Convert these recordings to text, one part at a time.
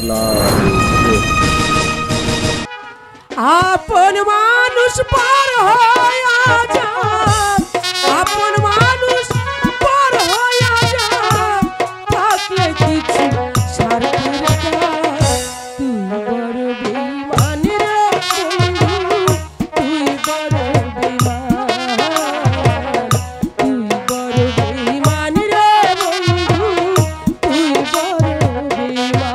লাগে। আপন মানুষ পার হইয়া যায়, আপন মানুষ পার হইয়া যায়, থাকলে কিছু স্বার্থের কাজ। তুই বড় বেঈমান রে বন্ধু, তুই বড় বেঈমান, তুই বড় বেঈমান রে বন্ধু, তুই বড় বেঈমান।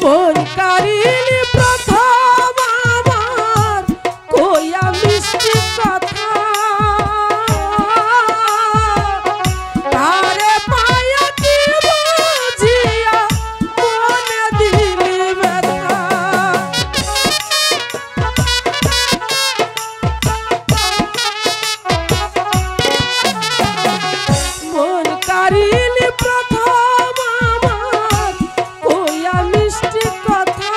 মন কারিনি প্রথম আমার কইয়া মিষ্টি কথা, তারে পায়া কি বুঝিয়া মনে দিলি ব্যথা। মন কারিনি প্রথম আমার কইয়া মিষ্টি কথা,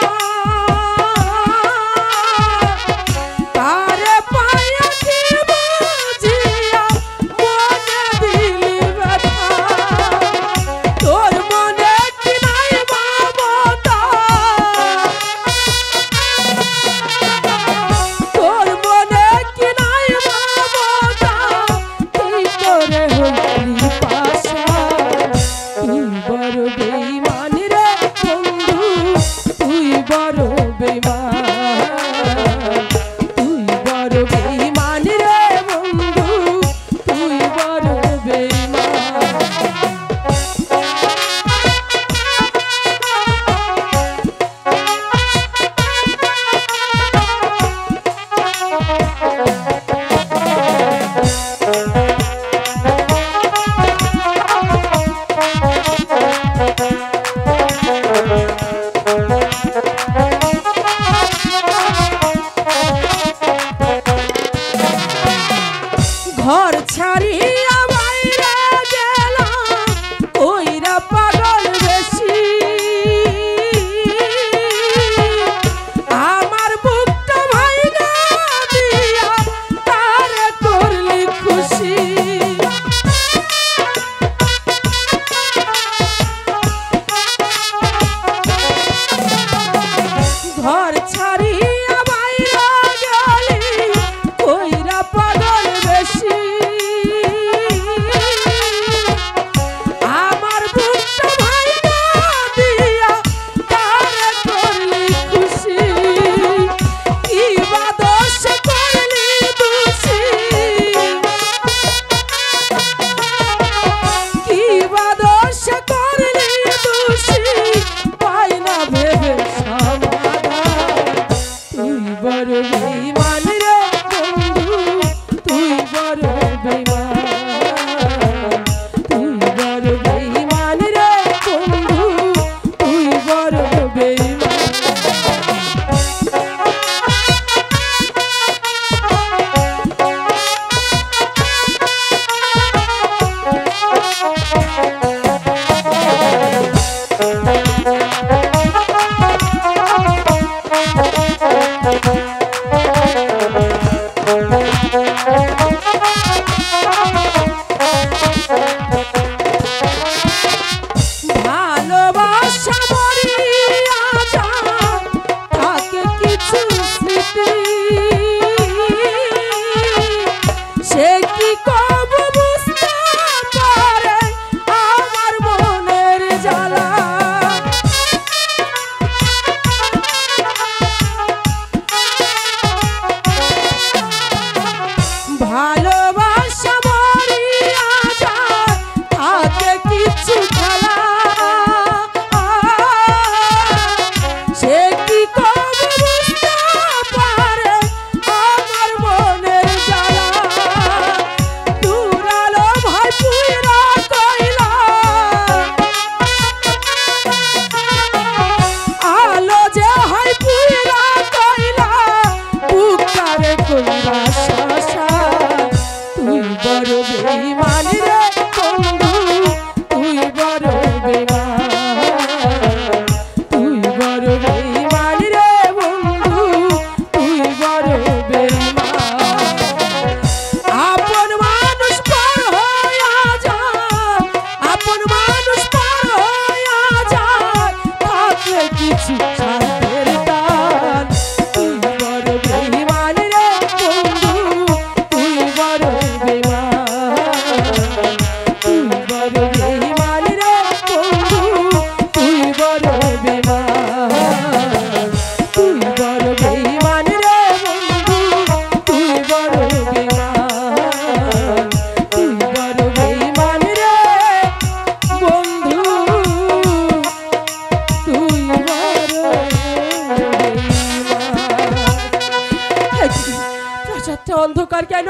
কিছু শান্তের টান তুই বড় বেঈমান রে বন্ধু তুই বড় বেঈমান তুই বড় বেঈমান রে বন্ধু তুই বড় বেঈমান তুই বড় বেঈমান রে বন্ধু তুই বড় বেঈমান তুই বড় বেঈমান রে বন্ধু তুই বড় বেঈমান। প্রাসাদটা অন্ধকার কেন?